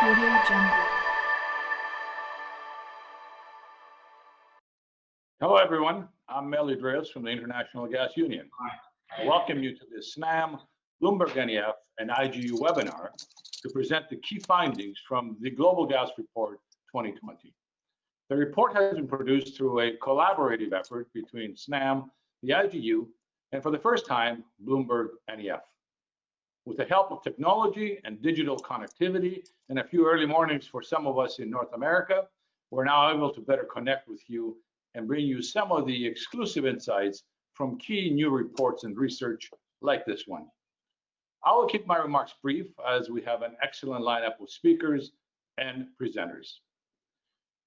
Audio Jungle. Hello, everyone. I'm Mel Idris from the International Gas Union. I welcome you to this Snam, BloombergNEF, and IGU webinar to present the key findings from the Global Gas Report 2020. The report has been produced through a collaborative effort between Snam, the IGU, and for the first time, BloombergNEF. With the help of technology and digital connectivity and a few early mornings for some of us in North America, we're now able to better connect with you and bring you some of the exclusive insights from key new reports and research like this one. I will keep my remarks brief as we have an excellent lineup of speakers and presenters.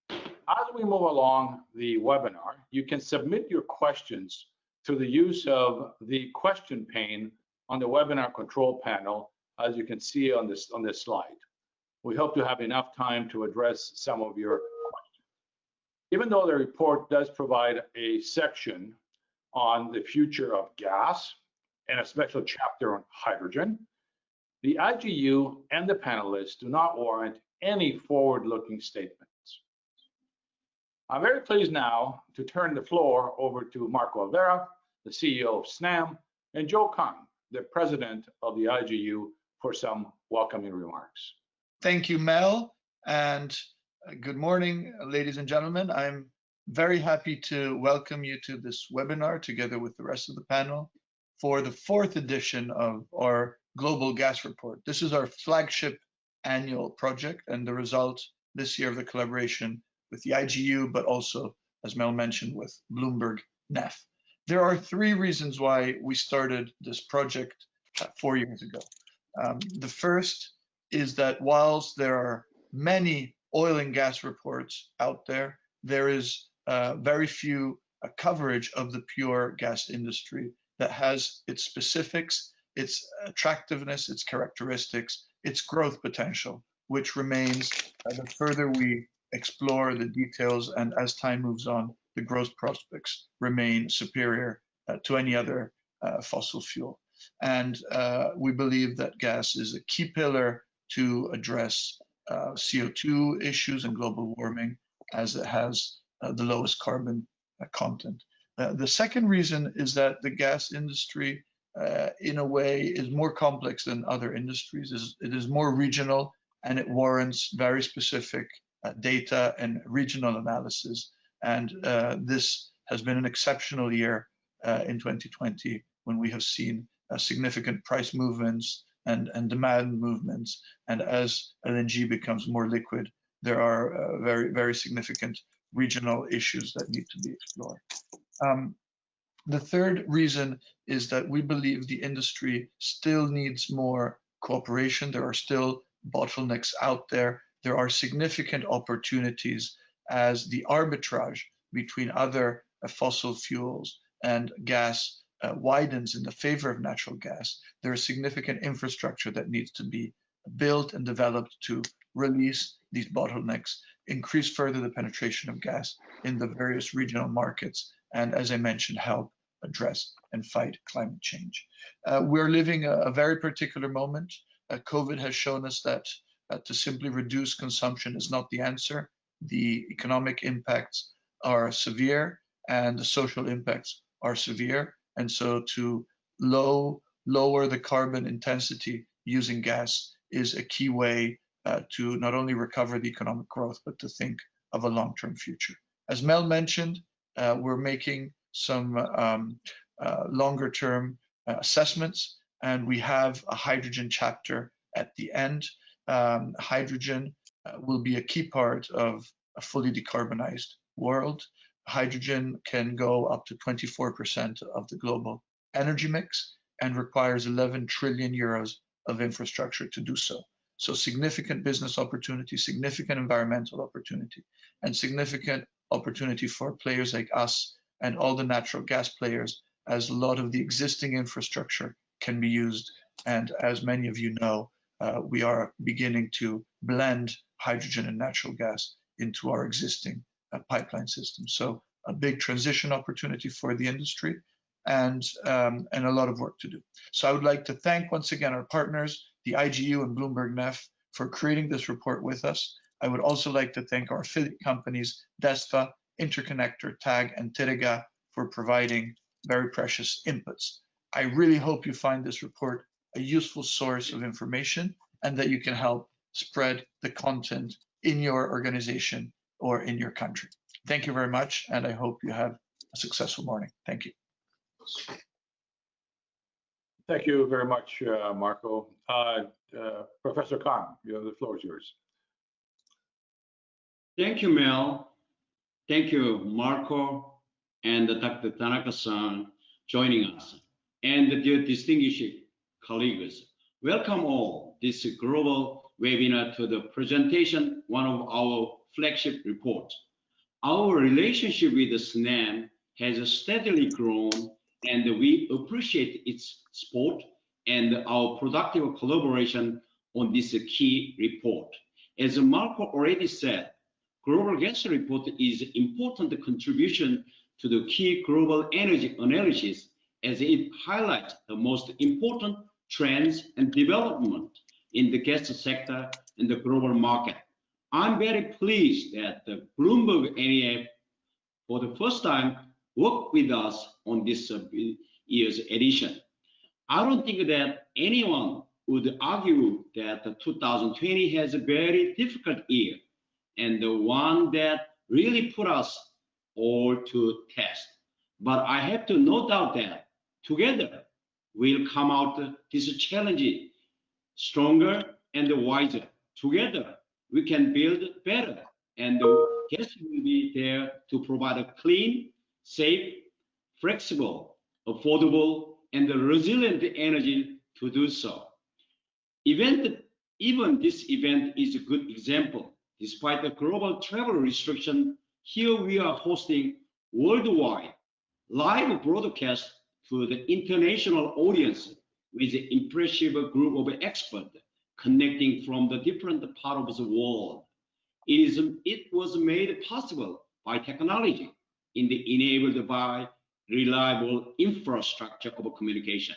As we move along the webinar, you can submit your questions through the use of the question pane on the webinar control panel, as you can see on this slide. We hope to have enough time to address some of your questions. Even though the report does provide a section on the future of gas and a special chapter on hydrogen, the IGU and the panelists do not warrant any forward-looking statements. I'm very pleased now to turn the floor over to Marco Alvera, the CEO of Snam, and Joe Kang, the president of the IGU, for some welcoming remarks. Thank you, Mel, and good morning, ladies and gentlemen. I'm very happy to welcome you to this webinar together with the rest of the panel for the 4th edition of our Global Gas Report. This is our flagship annual project and the result this year of the collaboration with the IGU, but also, as Mel mentioned, with BloombergNEF. There are 3 reasons why we started this project 4 years ago. The first is that whilst there are many oil and gas reports out there, there is very few coverage of the pure gas industry that has its specifics, its attractiveness, its characteristics, its growth potential, which remains the further we explore the details, and as time moves on, the growth prospects remain superior to any other fossil fuel. And we believe that gas is a key pillar to address CO2 issues and global warming, as it has the lowest carbon content. The second reason is that the gas industry, in a way, is more complex than other industries. It is more regional, and it warrants very specific data and regional analysis. And this has been an exceptional year in 2020, when we have seen significant price movements and demand movements. And as LNG becomes more liquid, there are very, very significant regional issues that need to be explored. The third reason is that we believe the industry still needs more cooperation. There are still bottlenecks out there. There are significant opportunities as the arbitrage between other fossil fuels and gas widens in the favor of natural gas. There is significant infrastructure that needs to be built and developed to release these bottlenecks, increase further the penetration of gas in the various regional markets, and, as I mentioned, help address and fight climate change. We're living a very particular moment. COVID has shown us that to simply reduce consumption is not the answer. The economic impacts are severe and the social impacts are severe. And so to lower the carbon intensity using gas is a key way to not only recover the economic growth, but to think of a long-term future. As Mel mentioned, we're making some longer-term assessments, and we have a hydrogen chapter at the end. Hydrogen will be a key part of a fully decarbonized world. Hydrogen can go up to 24% of the global energy mix and requires 11 trillion euros of infrastructure to do so. So significant business opportunity, significant environmental opportunity, and significant opportunity for players like us and all the natural gas players, as a lot of the existing infrastructure can be used. And as many of you know, we are beginning to blend hydrogen and natural gas into our existing pipeline system. So a big transition opportunity for the industry, and a lot of work to do. So I would like to thank once again our partners, the IGU and BloombergNEF, for creating this report with us. I would also like to thank our affiliate companies, DESFA, Interconnector, TAG, and Tiriga for providing very precious inputs. I really hope you find this report a useful source of information and that you can help spread the content in your organization or in your country. Thank you very much, and I hope you have a successful morning. Thank you. Thank you very much, Marco. Professor Khan, the floor is yours. Thank you, Mel. Thank you, Marco and Dr. Tanaka-san joining us, and dear distinguished colleagues. Welcome all this global webinar to the presentation, one of our flagship reports. Our relationship with the SNAM has steadily grown, and we appreciate its support and our productive collaboration on this key report. As Marco already said, Global Gas Report is an important contribution to the key global energy analysis, as it highlights the most important trends and development in the gas sector and the global market. I'm very pleased that the BloombergNEF, for the first time, worked with us on this year's edition. I don't think that anyone would argue that 2020 has a very difficult year, and the one that really put us all to test. But I have to no doubt that together we'll come out this challenge stronger and wiser. Together we can build better, and the gas will be there to provide a clean, safe, flexible, affordable, and resilient energy to do so. Even this event is a good example. Despite the global travel restriction, here we are hosting worldwide live broadcast to the international audience with an impressive group of experts connecting from the different parts of the world. It was made possible by technology and enabled by reliable infrastructure of communication.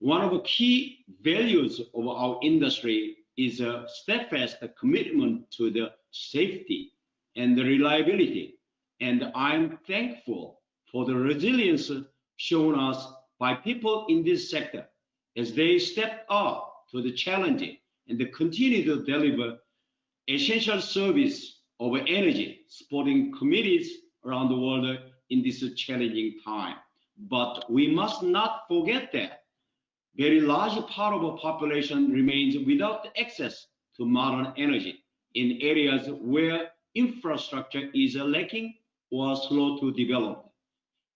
One of the key values of our industry is a steadfast commitment to the safety and the reliability, and I'm thankful for the resilience shown us by people in this sector as they step up to the challenge and they continue to deliver essential service of energy, supporting communities around the world in this challenging time. But we must not forget that very large part of our population remains without access to modern energy in areas where infrastructure is lacking or slow to develop.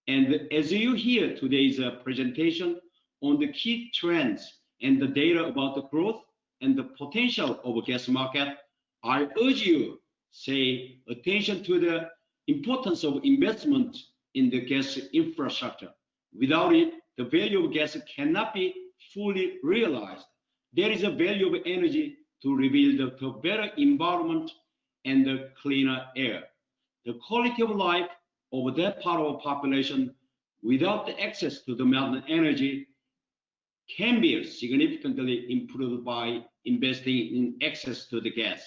And as you hear today's presentation on the key trends and the data about the growth and the potential of a gas market, I urge you pay attention to the importance of investment in the gas infrastructure. Without it, the value of gas cannot be fully realized. There is a value of energy to rebuild the better environment and the cleaner air. The quality of life of that part of the population without the access to the modern energy can be significantly improved by investing in access to the gas.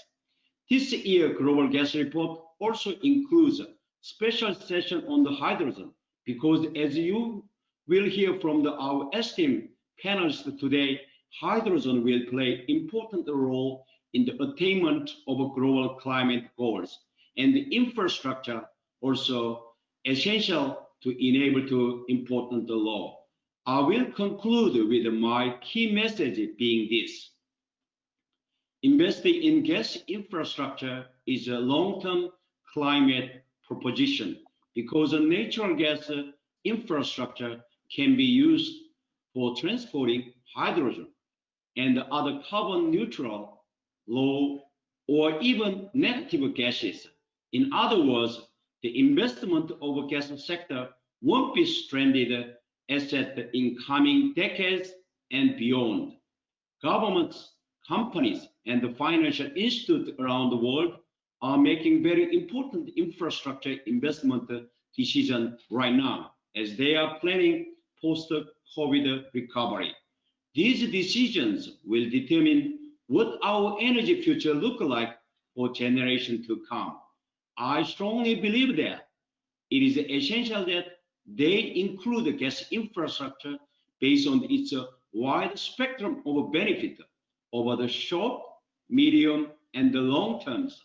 This year Global Gas Report also includes a special session on the hydrogen, because as you will hear from our esteemed panelists today, hydrogen will play an important role in the attainment of global climate goals, and the infrastructure also essential to enable to important law. I will conclude with my key message being this: investing in gas infrastructure is a long-term climate proposition, because a natural gas infrastructure can be used for transporting hydrogen and other carbon neutral, low, or even negative gases. In other words, the investment of the gas sector won't be stranded asset in coming decades and beyond. Governments, companies, and the financial institutes around the world are making very important infrastructure investment decisions right now as they are planning post-COVID recovery. These decisions will determine what our energy future look like for generations to come. I strongly believe that it is essential that they include gas infrastructure based on its wide spectrum of benefit over the short, medium, and the long terms.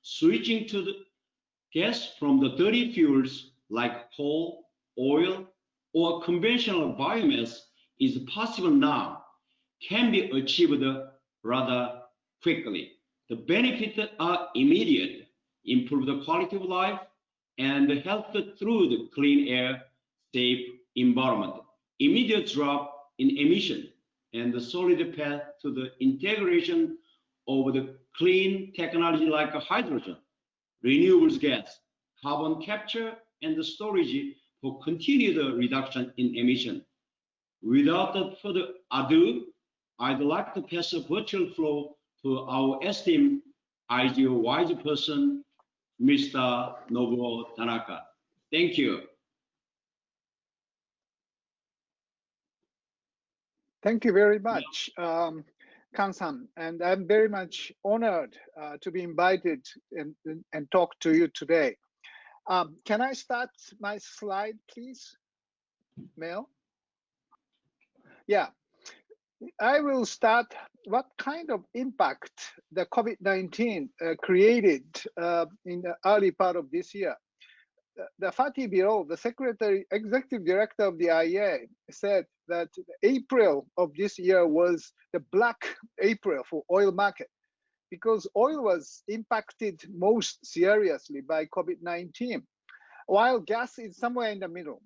Switching to the gas from the dirty fuels like coal, oil, or conventional biomass is possible now, can be achieved rather quickly. The benefits are immediate: improved quality of life and health through the clean air, safe environment, immediate drop in emission, and the solid path to the integration of the clean technology like hydrogen, renewables gas, carbon capture, and the storage for continued reduction in emission. Without further ado, I'd like to pass a virtual floor to our esteemed IGO wise person, Mr. Nobuo Tanaka. Thank you. Thank you very much, Kan-san, and I'm very much honored to be invited and talk to you today. Can I start my slide, please, Mel? Yeah, I will start what kind of impact the COVID-19 created in the early part of this year. The Fatih Birol, the executive director of the IEA, said that April of this year was the black April for oil market because oil was impacted most seriously by COVID-19, while gas is somewhere in the middle.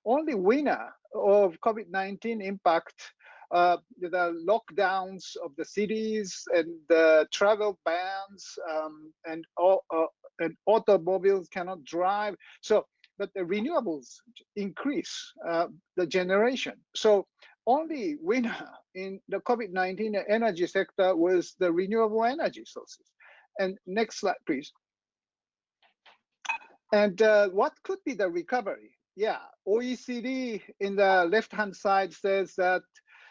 Only winner of COVID-19 impact, the lockdowns of the cities and the travel bans and automobiles cannot drive. So, but the renewables increase the generation. So only winner in the COVID-19 energy sector was the renewable energy sources. And next slide, please. And what could be the recovery? Yeah, OECD in the left-hand side says that,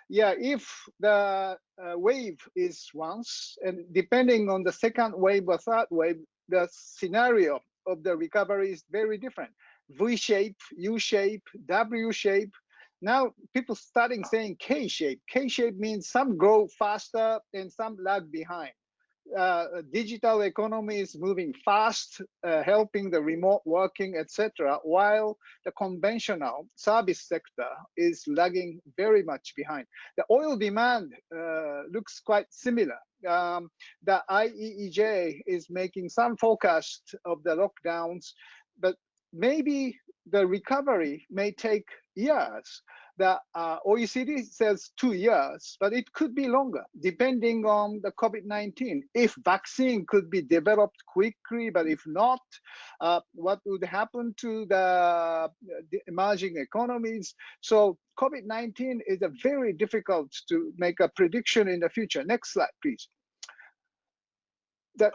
yeah, if the wave is once, and depending on the second wave or third wave, the scenario of the recovery is very different. V-shape, U-shape, W-shape. Now people starting saying K-shape. K-shape means some grow faster and some lag behind. Digital economy is moving fast, helping the remote working, etc., while the conventional service sector is lagging very much behind. The oil demand looks quite similar. The IEEJ is making some forecast of the lockdowns, but maybe the recovery may take years. The OECD says 2 years, but it could be longer, depending on the COVID-19. If vaccine could be developed quickly, but if not, what would happen to the emerging economies? So COVID-19 is a very difficult to make a prediction in the future. Next slide, please. The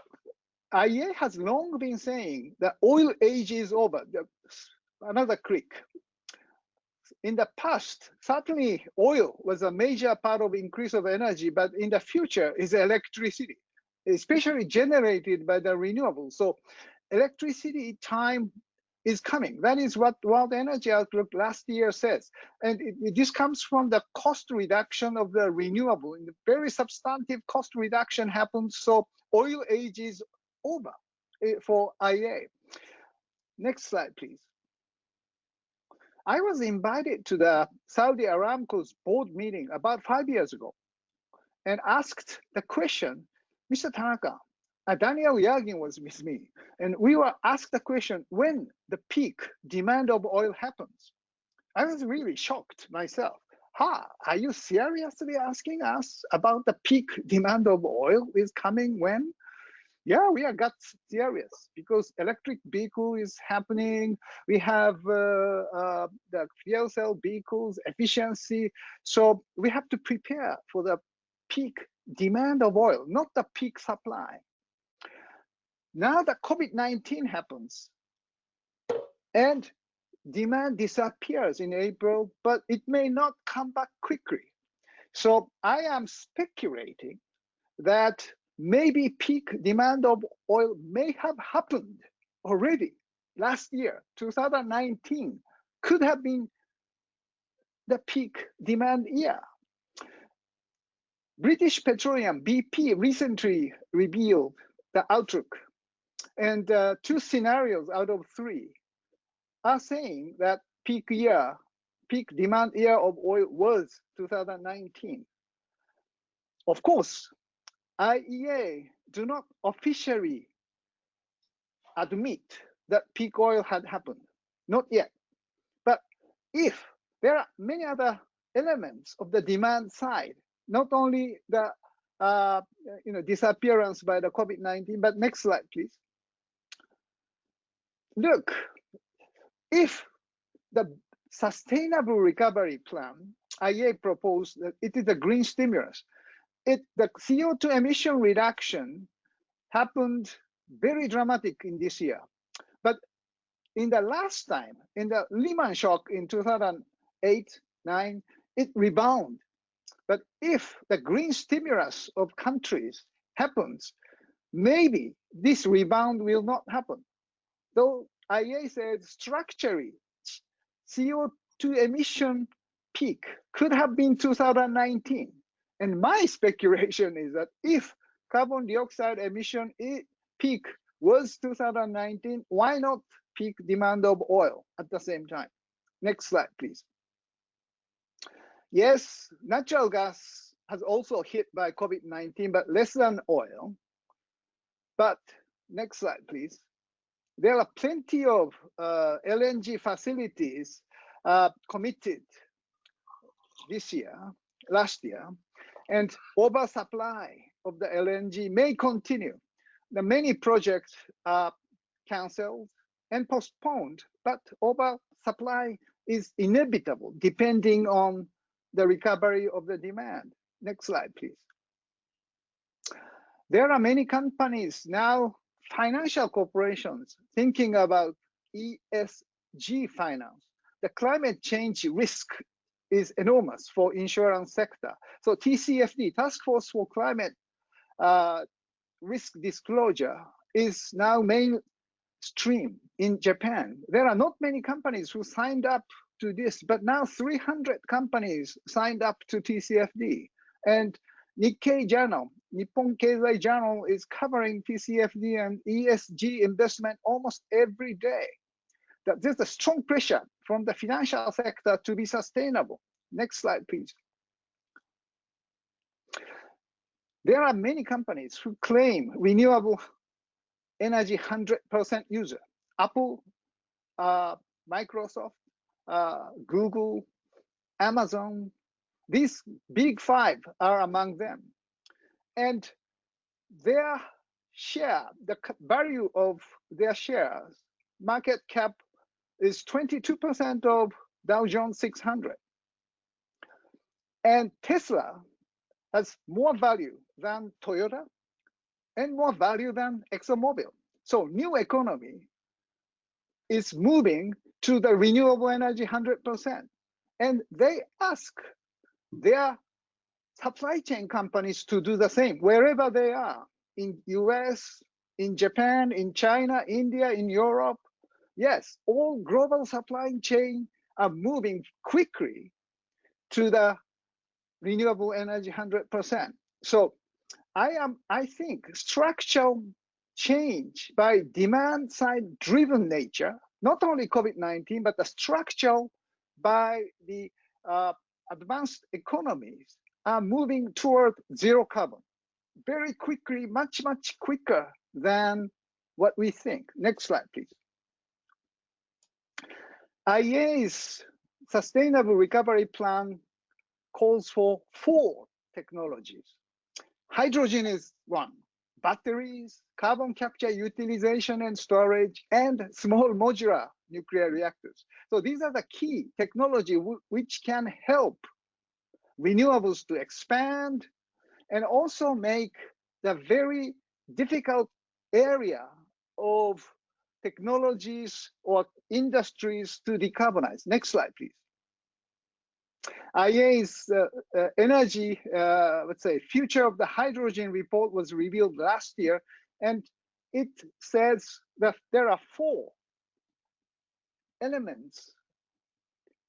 IEA has long been saying the oil age is over. Another click. In the past, certainly oil was a major part of increase of energy, but in the future is electricity, especially generated by the renewables. So electricity time is coming. That is what World Energy Outlook last year says. And this comes from the cost reduction of the renewable. And the very substantive cost reduction happens. So oil age is over for IEA. Next slide, please. I was invited to the Saudi Aramco's board meeting about 5 years ago and asked the question, Mr. Tanaka, Daniel Yagin was with me, and we were asked the question when the peak demand of oil happens. I was really shocked myself. Are you seriously asking us about the peak demand of oil is coming when? Yeah, we are got serious because electric vehicle is happening. We have the fuel cell vehicles, efficiency. So we have to prepare for the peak demand of oil, not the peak supply. Now the COVID-19 happens and demand disappears in April, but it may not come back quickly. So I am speculating that maybe peak demand of oil may have happened already last year. 2019 could have been the peak demand year. British Petroleum, BP, recently revealed the outlook, and 2 scenarios out of 3 are saying that peak demand year of oil was 2019. Of course, IEA do not officially admit that peak oil had happened, not yet. But if there are many other elements of the demand side, not only the disappearance by the COVID-19, but next slide, please. Look, if the sustainable recovery plan, IEA proposed that it is a green stimulus. The CO2 emission reduction happened very dramatic in this year. But in the last time, in the Lehman shock in 2008-9, it rebounded. But if the green stimulus of countries happens, maybe this rebound will not happen. Though IEA said structurally, CO2 emission peak could have been 2019. And my speculation is that if carbon dioxide emission peak was 2019, why not peak demand of oil at the same time? Next slide, please. Yes, natural gas has also hit by COVID-19, but less than oil. But next slide, please. There are plenty of LNG facilities committed last year, and oversupply of the LNG may continue. The many projects are canceled and postponed, but oversupply is inevitable depending on the recovery of the demand. Next slide, please. There are many companies now, financial corporations, thinking about ESG finance. The climate change risk is enormous for insurance sector. So TCFD, Task Force for Climate Risk Disclosure, is now mainstream in Japan. There are not many companies who signed up to this, but now 300 companies signed up to TCFD. And Nikkei Journal, Nippon Keizai Journal, is covering TCFD and ESG investment almost every day. That there's a strong pressure from the financial sector to be sustainable. Next slide, please. There are many companies who claim renewable energy 100% user. Apple, Microsoft, Google, Amazon, these big 5 are among them. And their share, the value of their shares, market cap is 22% of Dow Jones 600. And Tesla has more value than Toyota and more value than ExxonMobil. So new economy is moving to the renewable energy 100%. And they ask their supply chain companies to do the same wherever they are, in US, in Japan, in China, India, in Europe. Yes, all global supply chain are moving quickly to the renewable energy 100%. So I think structural change by demand side driven nature, not only COVID-19, but the structural by the advanced economies are moving toward zero carbon very quickly, much quicker than what we think. Next slide, please. IEA's Sustainable Recovery Plan calls for 4 technologies. Hydrogen is one, batteries, carbon capture, utilization and storage, and small modular nuclear reactors. So these are the key technology which can help renewables to expand and also make the very difficult area of technologies or industries to decarbonize. Next slide, please. IEA's energy, let's say, future of the hydrogen report was revealed last year, and it says that there are 4 elements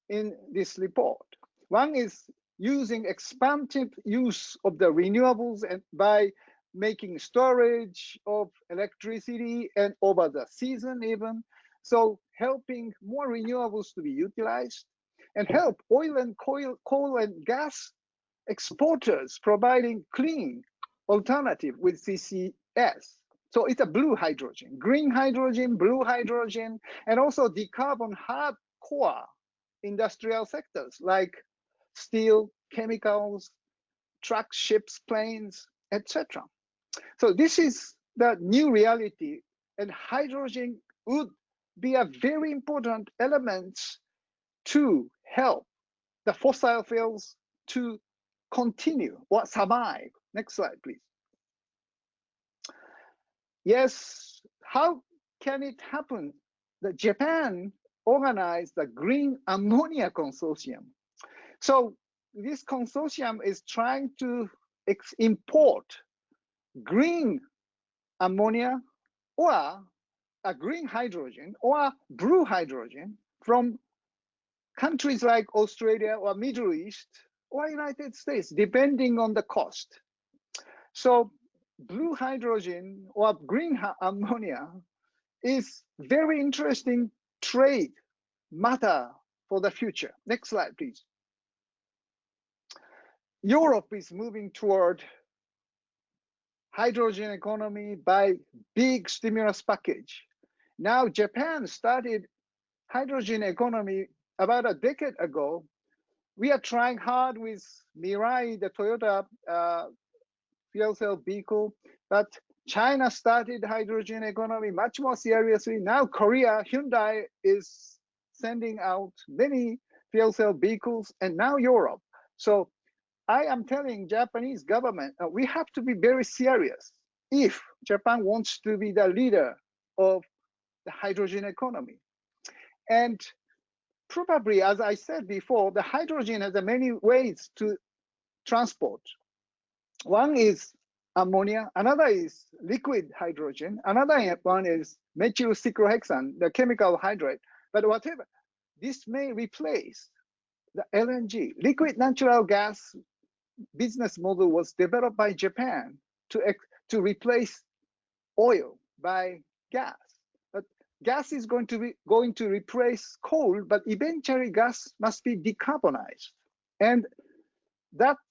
in this report. One is using expansive use of the renewables and by making storage of electricity and over the season even. So helping more renewables to be utilized and help oil and coal and gas exporters providing clean alternative with CCS. So it's a blue hydrogen, green hydrogen, blue hydrogen, and also decarbon hardcore industrial sectors like steel, chemicals, trucks, ships, planes, etc. So this is the new reality, and hydrogen would be a very important element to help the fossil fuels to continue or survive. Next slide, please. Yes, how can it happen that Japan organized the Green Ammonia Consortium? So this consortium is trying to import green ammonia or a green hydrogen or blue hydrogen from countries like Australia or Middle East or United States, depending on the cost. So blue hydrogen or green ammonia is very interesting trade matter for the future. Next slide, please. Europe is moving toward hydrogen economy by big stimulus package. Now Japan started hydrogen economy about a decade ago. We are trying hard with Mirai, the Toyota fuel cell vehicle, but China started hydrogen economy much more seriously. Now Korea, Hyundai is sending out many fuel cell vehicles, and now Europe. So I am telling Japanese government, we have to be very serious if Japan wants to be the leader of the hydrogen economy. And probably, as I said before, the hydrogen has many ways to transport. One is ammonia, another is liquid hydrogen, another one is methyl cyclohexane, the chemical hydrate. But whatever, this may replace the LNG, liquid natural gas business model was developed by Japan to replace oil by gas. But gas is going to replace coal, but eventually gas must be decarbonized. And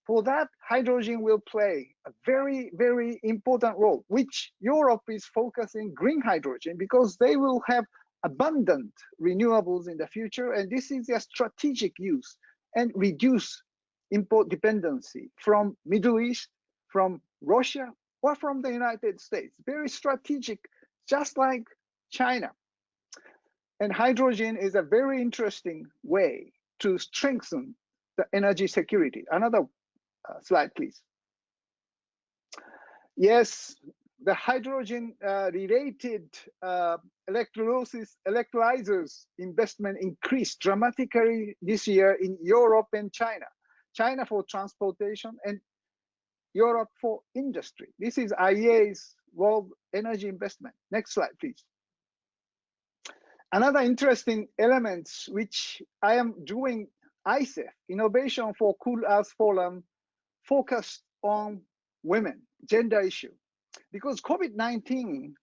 for that, hydrogen will play a very, very important role, which Europe is focusing green hydrogen because they will have abundant renewables in the future. And this is a strategic use and reduce import dependency from Middle East, from Russia, or from the United States. Very strategic, just like China. And hydrogen is a very interesting way to strengthen the energy security. Another slide, please. Yes, the hydrogen related electrolyzers investment increased dramatically this year in Europe and China. China for transportation and Europe for industry. This is IEA's World Energy Investment. Next slide, please. Another interesting element which I am doing ICEF, Innovation for Cool Earth Forum, focused on women, gender issue. Because COVID-19,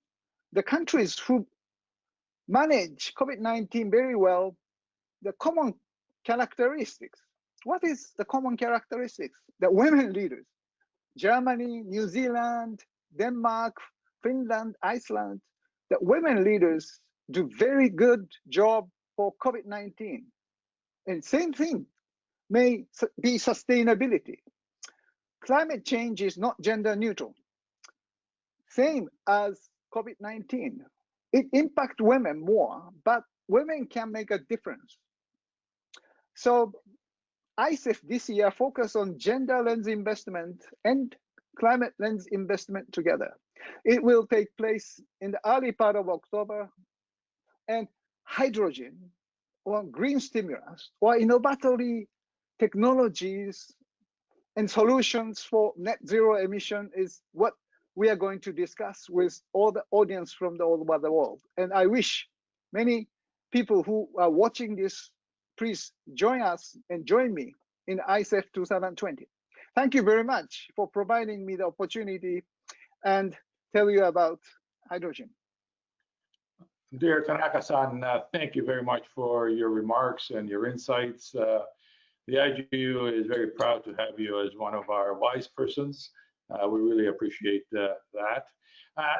the countries who manage COVID-19 very well, the common characteristics. What is the common characteristics? The women leaders, Germany, New Zealand, Denmark, Finland, Iceland, the women leaders do very good job for COVID-19. And same thing may be sustainability. Climate change is not gender neutral. Same as COVID-19. It impacts women more, but women can make a difference. So ICEF this year focus on gender lens investment and climate lens investment together. It will take place in the early part of October, and hydrogen or green stimulus or innovatively technologies and solutions for net zero emission is what we are going to discuss with all the audience from all over the world. And I wish many people who are watching this, please join us and join me in ICEF 2020. Thank you very much for providing me the opportunity and tell you about hydrogen. Dear Tanaka-san, thank you very much for your remarks and your insights. The IGU is very proud to have you as one of our wise persons. We really appreciate that.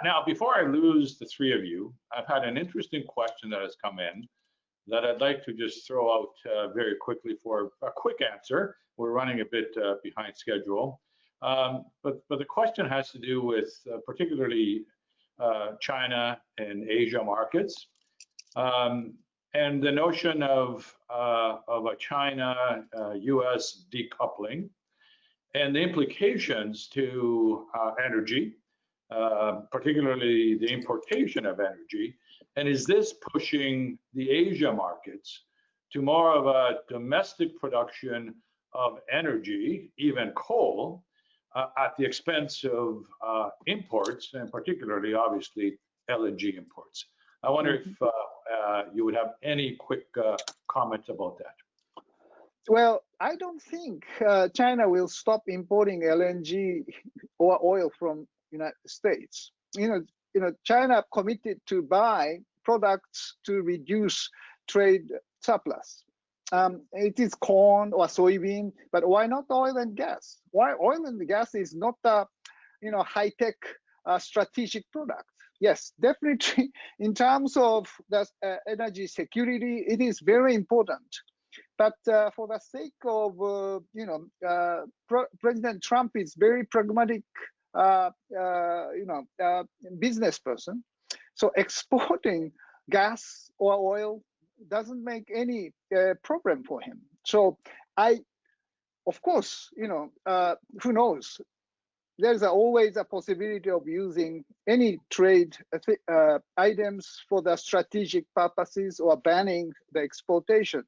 Now, before I lose the three of you, I've had an interesting question that has come in that I'd like to just throw out very quickly for a quick answer. We're running a bit behind schedule. But the question has to do with particularly China and Asia markets, and the notion of a China-US decoupling and the implications to energy, particularly the importation of energy. And is this pushing the Asia markets to more of a domestic production of energy, even coal, at the expense of imports, and particularly, obviously, LNG imports? I wonder if you would have any quick comments about that. Well, I don't think China will stop importing LNG or oil from United States. China committed to buy products to reduce trade surplus. It is corn or soybean, but why not oil and gas? Why oil and gas is not a high-tech strategic product? Yes, definitely. In terms of the energy security, it is very important. But for the sake of President Trump is very pragmatic, business person. So exporting gas or oil doesn't make any problem for him. So of course, who knows? There's always a possibility of using any trade items for the strategic purposes or banning the exportation,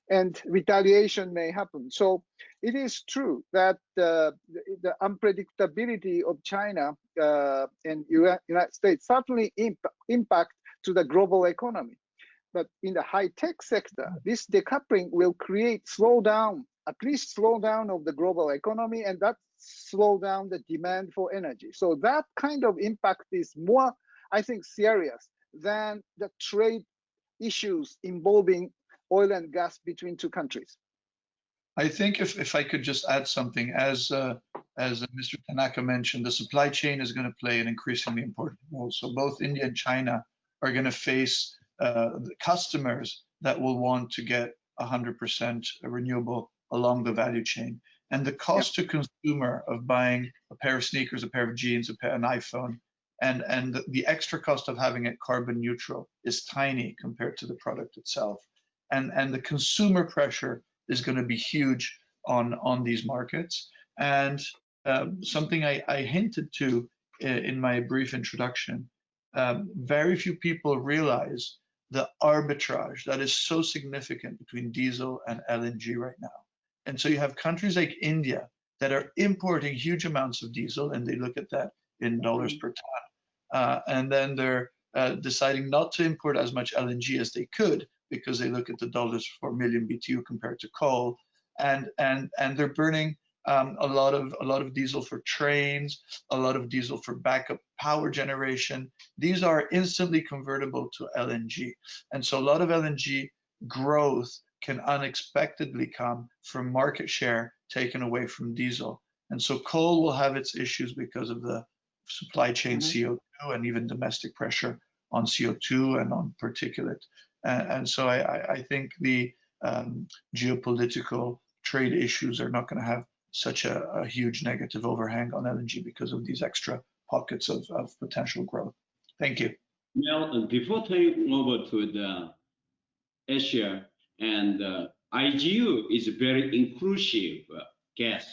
and retaliation may happen. So it is true that the unpredictability of China and United States certainly impact to the global economy. But in the high-tech sector, this decoupling will create at least slowdown of the global economy, and that slow down the demand for energy. So that kind of impact is more, I think, serious than the trade issues involving oil and gas between two countries. I think if I could just add something, as Mr. Tanaka mentioned, the supply chain is going to play an increasingly important role. So both India and China are going to face the customers that will want to get 100% renewable along the value chain. And the cost to consumer of buying a pair of sneakers, a pair of jeans, an iPhone, and the extra cost of having it carbon neutral is tiny compared to the product itself. And the consumer pressure is going to be huge on these markets. And something I hinted to in my brief introduction, very few people realize the arbitrage that is so significant between diesel and LNG right now. And so you have countries like India that are importing huge amounts of diesel, and they look at that in dollars per ton. And then they're deciding not to import as much LNG as they could, because they look at the dollars per million BTU compared to coal, and they're burning a lot of diesel for trains, a lot of diesel for backup power generation. These are instantly convertible to LNG, and so a lot of LNG growth can unexpectedly come from market share taken away from diesel. And so coal will have its issues because of the supply chain CO2 and even domestic pressure on CO2 and on particulate. And so I think the geopolitical trade issues are not going to have such a huge negative overhang on LNG because of these extra pockets of potential growth. Thank you. Well, before turning over to the Asia, and IGU is a very inclusive gas.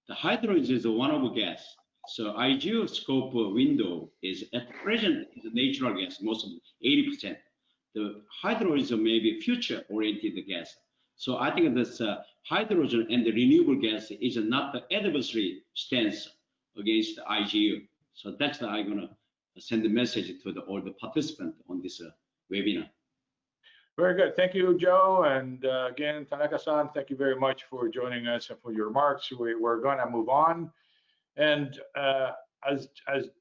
The hydrogen is one of the gas. So IGU scope window is at present the natural gas, most of 80%. The hydrogen is maybe future-oriented gas. So I think this hydrogen and the renewable gas is not the adversary stance against the IGU. So that's the, I'm gonna send the message to all the participants on this webinar. Very good. Thank you, Joe. And again, Tanaka-san, thank you very much for joining us and for your remarks. We're going to move on. And as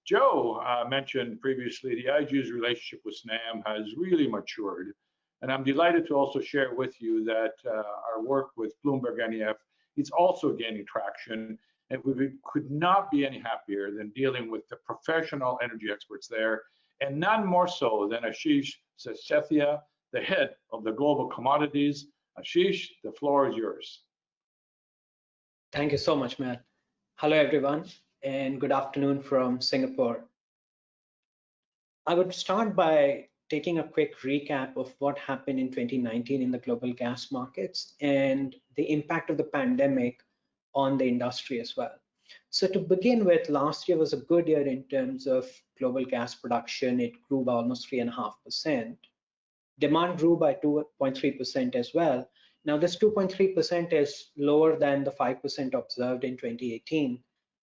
Joe mentioned previously, the IGU's relationship with SNAM has really matured. And I'm delighted to also share with you that our work with BloombergNEF is also gaining traction. And we could not be any happier than dealing with the professional energy experts there, and none more so than Ashish Sethia, the head of the global commodities. Ashish, the floor is yours. Thank you so much, Matt. Hello, everyone, and good afternoon from Singapore. I would start by taking a quick recap of what happened in 2019 in the global gas markets and the impact of the pandemic on the industry as well. So to begin with, last year was a good year in terms of global gas production. It grew by almost 3.5%. Demand grew by 2.3% as well. Now, this 2.3% is lower than the 5% observed in 2018,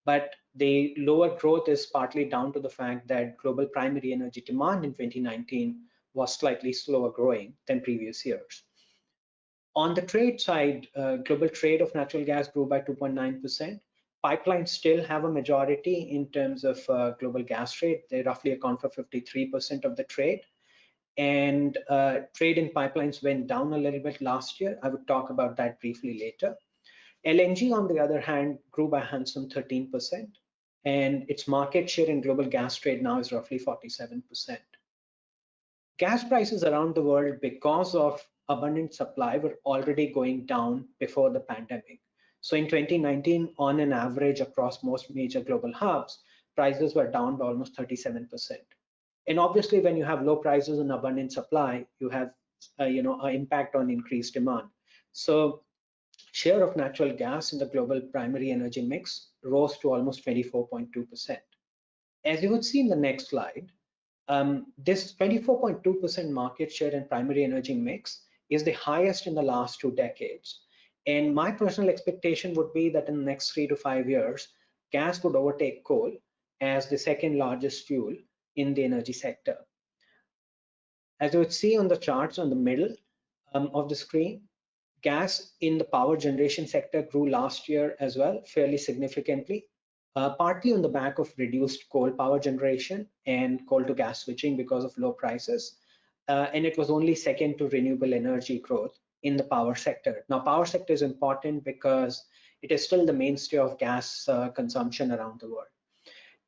but the lower growth is partly down to the fact that global primary energy demand in 2019 was slightly slower growing than previous years. On the trade side, global trade of natural gas grew by 2.9%. Pipelines still have a majority in terms of global gas trade. They roughly account for 53% of the trade. And trade in pipelines went down a little bit last year. I would talk about that briefly later. LNG, on the other hand, grew by a handsome 13%, and its market share in global gas trade now is roughly 47%. Gas prices around the world, because of abundant supply, were already going down before the pandemic. So in 2019, on an average across most major global hubs, prices were down by almost 37%. And obviously, when you have low prices and abundant supply, you have an impact on increased demand. So share of natural gas in the global primary energy mix rose to almost 24.2%. As you would see in the next slide, this 24.2% market share in primary energy mix is the highest in the last 2 decades. And my personal expectation would be that in the next 3 to 5 years, gas would overtake coal as the second largest fuel in the energy sector. As you would see on the charts on the middle of the screen, gas in the power generation sector grew last year as well, fairly significantly, partly on the back of reduced coal power generation and coal to gas switching because of low prices. And it was only second to renewable energy growth in the power sector. Now, power sector is important because it is still the mainstay of gas consumption around the world.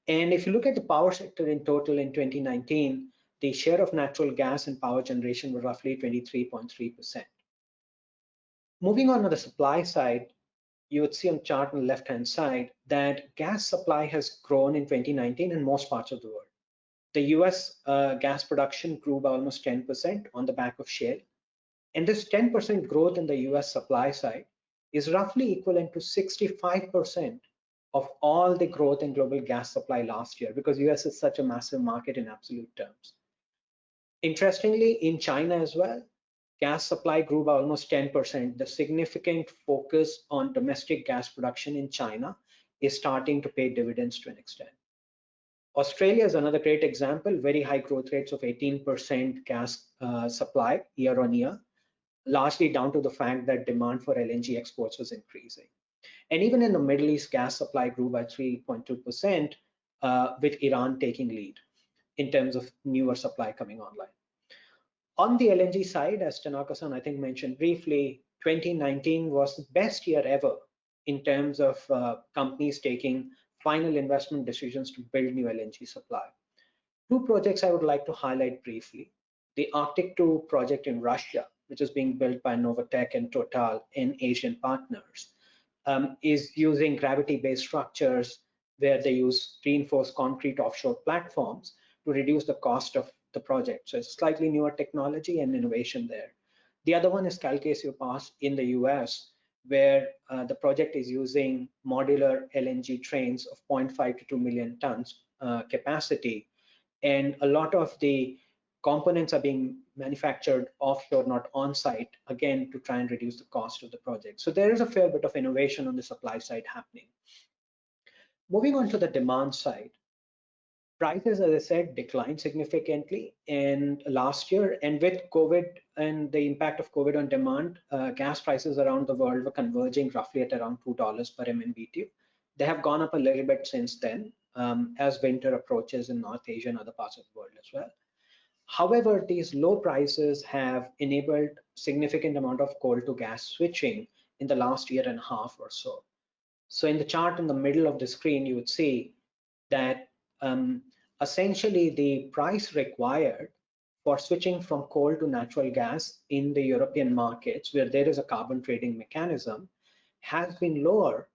And if you look at the power sector in total in 2019, the share of natural gas in power generation was roughly 23.3%. Moving on to the supply side, you would see on the chart on the left-hand side that gas supply has grown in 2019 in most parts of the world. The US gas production grew by almost 10% on the back of shale. And this 10% growth in the US supply side is roughly equivalent to 65% of all the growth in global gas supply last year, because US is such a massive market in absolute terms. Interestingly, in China as well, gas supply grew by almost 10%. The significant focus on domestic gas production in China is starting to pay dividends to an extent. Australia is another great example, very high growth rates of 18% gas supply year on year, largely down to the fact that demand for LNG exports was increasing. And even in the Middle East, gas supply grew by 3.2%, with Iran taking lead in terms of newer supply coming online. On the LNG side, as Tanaka-san I think mentioned briefly, 2019 was the best year ever in terms of companies taking final investment decisions to build new LNG supply. 2 projects I would like to highlight briefly. The Arctic 2 project in Russia, which is being built by Novatek and Total and Asian partners, is using gravity-based structures where they use reinforced concrete offshore platforms to reduce the cost of the project. So it's a slightly newer technology and innovation there. The other one is Calcasieu Pass in the US, where the project is using modular LNG trains of 0.5 to 2 million tons capacity. And a lot of the components are being manufactured offshore, not on-site, again, to try and reduce the cost of the project. So there is a fair bit of innovation on the supply side happening. Moving on to the demand side, prices, as I said, declined significantly in last year, and with COVID and the impact of COVID on demand, gas prices around the world were converging roughly at around $2 per MMBTU. They have gone up a little bit since then, as winter approaches in North Asia and other parts of the world as well. However, these low prices have enabled significant amount of coal to gas switching in the last year and a half or so. So in the chart in the middle of the screen, you would see that essentially the price required for switching from coal to natural gas in the European markets, where there is a carbon trading mechanism, has been lower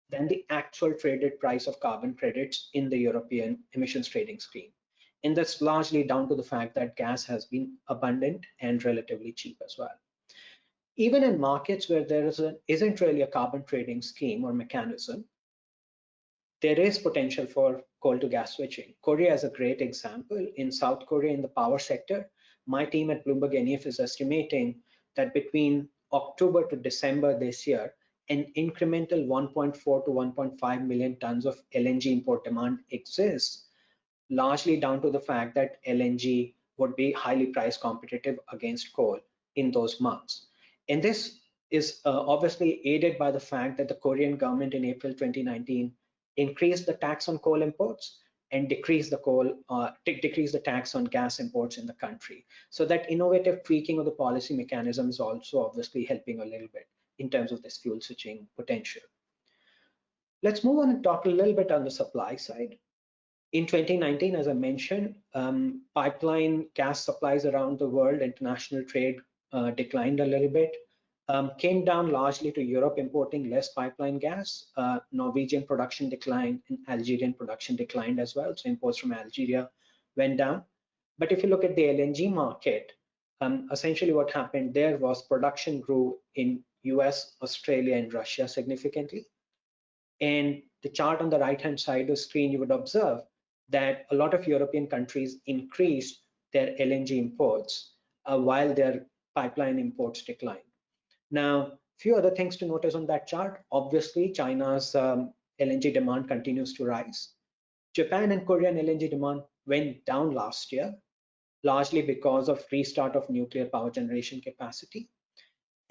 than the actual traded price of carbon credits in the European emissions trading scheme. And that's largely down to the fact that gas has been abundant and relatively cheap as well. Even in markets where there isn't really a carbon trading scheme or mechanism, there is potential for coal to gas switching. Korea is a great example. In South Korea, in the power sector, my team at BloombergNEF is estimating that between October to December this year, an incremental 1.4 to 1.5 million tons of LNG import demand exists, largely down to the fact that LNG would be highly price competitive against coal in those months. And this is obviously aided by the fact that the Korean government in April 2019 increased the tax on coal imports and decreased the tax on gas imports in the country. So that innovative tweaking of the policy mechanism is also obviously helping a little bit in terms of this fuel switching potential. Let's move on and talk a little bit on the supply side. In 2019, as I mentioned, pipeline gas supplies around the world, international trade declined a little bit, came down largely to Europe importing less pipeline gas. Norwegian production declined and Algerian production declined as well. So imports from Algeria went down. But if you look at the LNG market, essentially what happened there was production grew in US, Australia, and Russia significantly. And the chart on the right-hand side of the screen, you would observe that a lot of European countries increased their LNG imports while their pipeline imports declined. Now, a few other things to notice on that chart. Obviously, China's LNG demand continues to rise. Japan and Korean LNG demand went down last year, largely because of restart of nuclear power generation capacity.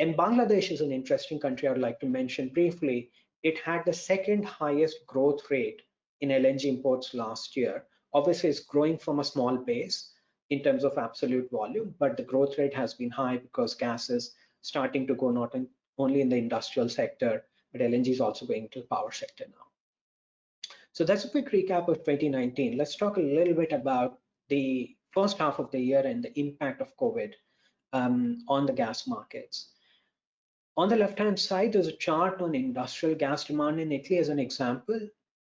And Bangladesh is an interesting country I'd like to mention briefly. It had the second highest growth rate in LNG imports last year. Obviously, it's growing from a small base in terms of absolute volume, but the growth rate has been high because gas is starting to go not only in the industrial sector, but LNG is also going to the power sector now. So that's a quick recap of 2019. Let's talk a little bit about the first half of the year and the impact of COVID on the gas markets. On the left-hand side, there's a chart on industrial gas demand in Italy as an example.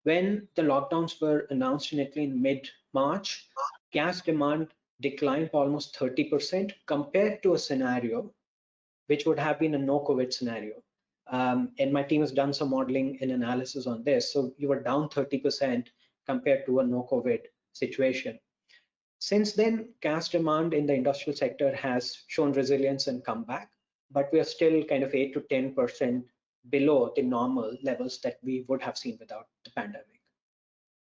When the lockdowns were announced in Italy in mid-March, gas demand declined by almost 30% compared to a scenario which would have been a no-COVID scenario. And my team has done some modeling and analysis on this. So you were down 30% compared to a no-COVID situation. Since then, gas demand in the industrial sector has shown resilience and come back, but we are still kind of 8 to 10% below the normal levels that we would have seen without the pandemic.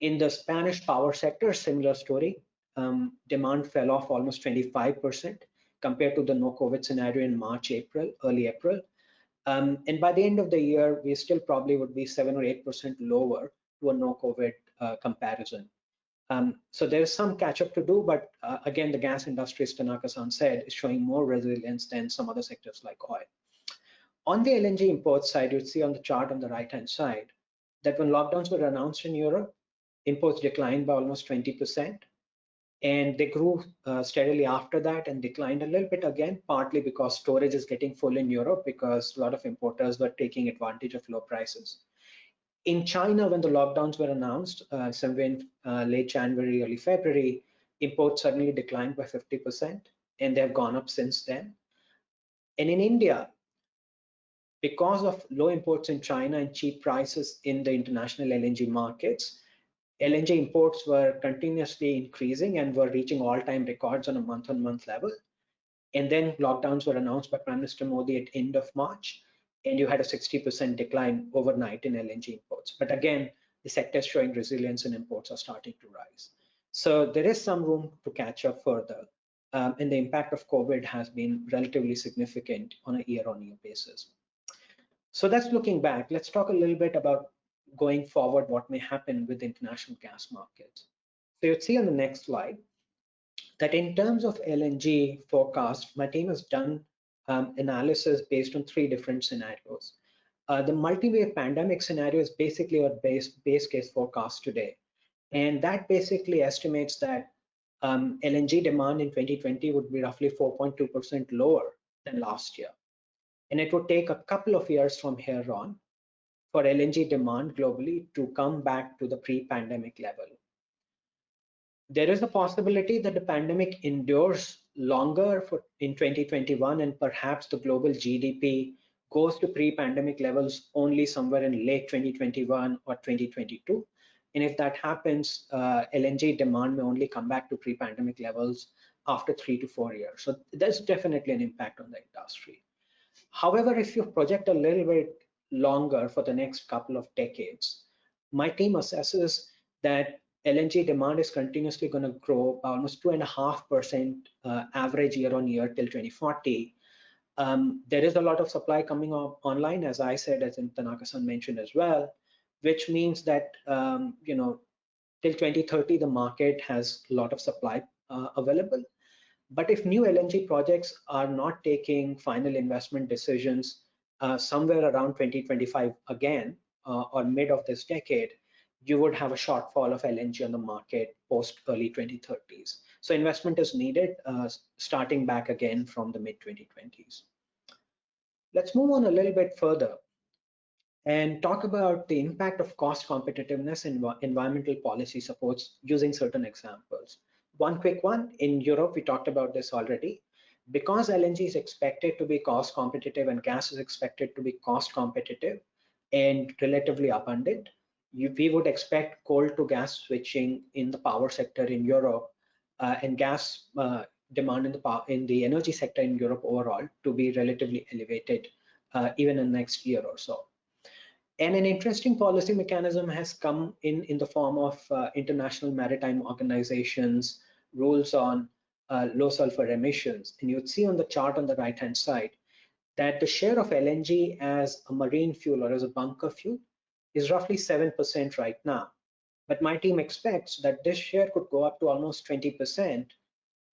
In the Spanish power sector, similar story. Demand fell off almost 25% compared to the no-COVID scenario in March, April, early April. And by the end of the year, we still probably would be 7 or 8% lower to a no-COVID comparison. So there is some catch-up to do, but again, the gas industry, as Tanaka-san said, is showing more resilience than some other sectors like oil. On the LNG import side, you'd see on the chart on the right-hand side that when lockdowns were announced in Europe, imports declined by almost 20%, and they grew steadily after that and declined a little bit again, partly because storage is getting full in Europe because a lot of importers were taking advantage of low prices. In China, when the lockdowns were announced, somewhere in late January, early February, imports suddenly declined by 50%, and they have gone up since then. And in India, because of low imports in China and cheap prices in the international LNG markets, LNG imports were continuously increasing and were reaching all-time records on a month-on-month level. And then lockdowns were announced by Prime Minister Modi at end of March, and you had a 60% decline overnight in LNG imports. But again, the sector is showing resilience and imports are starting to rise. So there is some room to catch up further. And the impact of COVID has been relatively significant on a year-on-year basis. So that's looking back. Let's talk a little bit about going forward, what may happen with international gas markets. So you'll see on the next slide that in terms of LNG forecast, my team has done analysis based on 3 different scenarios. The multi-wave pandemic scenario is basically our base case forecast today. And that basically estimates that LNG demand in 2020 would be roughly 4.2% lower than last year. And it would take a couple of years from here on for LNG demand globally to come back to the pre-pandemic level. There is a possibility that the pandemic endures longer in 2021 and perhaps the global GDP goes to pre-pandemic levels only somewhere in late 2021 or 2022. And if that happens, LNG demand may only come back to pre-pandemic levels after 3 to 4 years. So there's definitely an impact on the industry. However, if you project a little bit longer for the next couple of decades, my team assesses that LNG demand is continuously going to grow by almost 2.5% average year on year till 2040. There is a lot of supply coming online, as I said, as Tanaka-san mentioned as well, which means that till 2030 the market has a lot of supply available. But if new LNG projects are not taking final investment decisions somewhere around 2025 again, or mid of this decade, you would have a shortfall of LNG on the market post early 2030s. So investment is needed starting back again from the mid 2020s. Let's move on a little bit further and talk about the impact of cost competitiveness and environmental policy supports using certain examples. One quick one, in Europe, we talked about this already. Because LNG is expected to be cost competitive and gas is expected to be cost competitive and relatively abundant, we would expect coal to gas switching in the power sector in Europe and gas demand in the energy sector in Europe overall to be relatively elevated even in the next year or so. And an interesting policy mechanism has come in the form of international maritime organizations, rules on low sulfur emissions. And you'd see on the chart on the right-hand side that the share of LNG as a marine fuel or as a bunker fuel is roughly 7% right now. But my team expects that this share could go up to almost 20%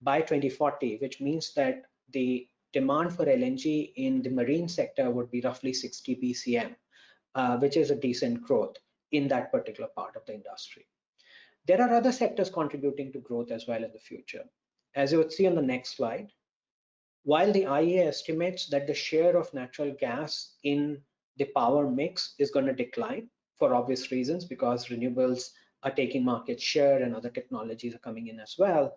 by 2040, which means that the demand for LNG in the marine sector would be roughly 60 BCM. Which is a decent growth in that particular part of the industry. There are other sectors contributing to growth as well in the future. As you would see on the next slide, while the IEA estimates that the share of natural gas in the power mix is going to decline for obvious reasons because renewables are taking market share and other technologies are coming in as well,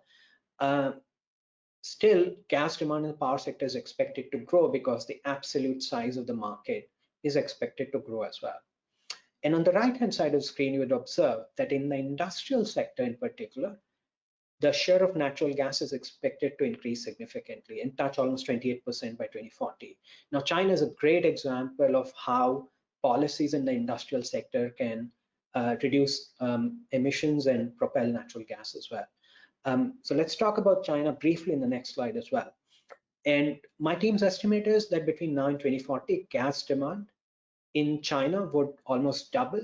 still gas demand in the power sector is expected to grow because the absolute size of the market is expected to grow as well. And on the right-hand side of the screen, you would observe that in the industrial sector in particular, the share of natural gas is expected to increase significantly and touch almost 28% by 2040. Now, China is a great example of how policies in the industrial sector can reduce emissions and propel natural gas as well. So let's talk about China briefly in the next slide as well. And my team's estimate is that between now and 2040, gas demand in China would almost double.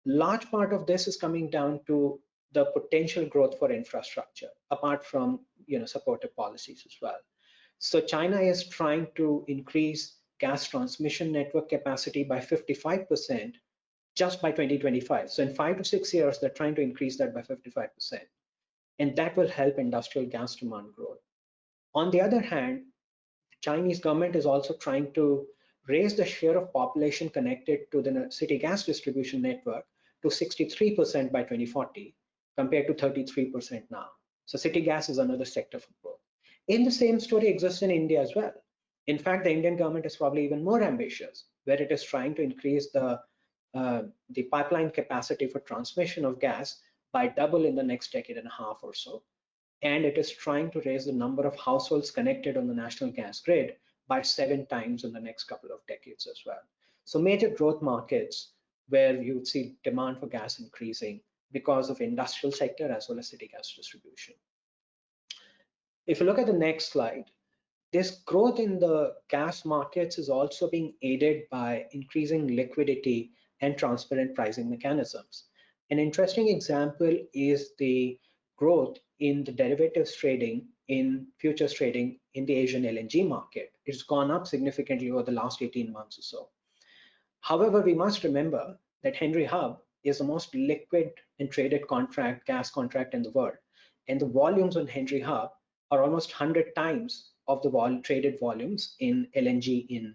Large part of this is coming down to the potential growth for infrastructure, apart from supportive policies as well. So China is trying to increase gas transmission network capacity by 55% just by 2025. So in 5 to 6 years, they're trying to increase that by 55%. And that will help industrial gas demand growth. On the other hand, the Chinese government is also trying to raise the share of population connected to the city gas distribution network to 63% by 2040, compared to 33% now. So city gas is another sector for growth. And the same story exists in India as well. In fact, the Indian government is probably even more ambitious, where it is trying to increase the the pipeline capacity for transmission of gas by double in the next decade and a half or so. And it is trying to raise the number of households connected on the national gas grid by 7 times in the next couple of decades as well. So major growth markets where you would see demand for gas increasing because of industrial sector as well as city gas distribution. If you look at the next slide, this growth in the gas markets is also being aided by increasing liquidity and transparent pricing mechanisms. An interesting example is the growth in the derivatives trading, in futures trading in the Asian LNG market. It's gone up significantly over the last 18 months or so. However, we must remember that Henry Hub is the most liquid and traded gas contract in the world. And the volumes on Henry Hub are almost 100 times of the traded volumes in LNG in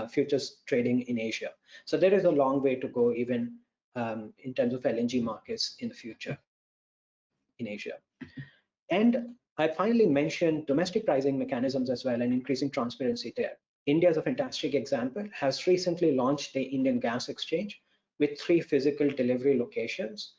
futures trading in Asia. So there is a long way to go even in terms of LNG markets in the future in Asia. And I finally mentioned domestic pricing mechanisms as well and increasing transparency there. India is a fantastic example, has recently launched the Indian Gas Exchange with 3 physical delivery locations.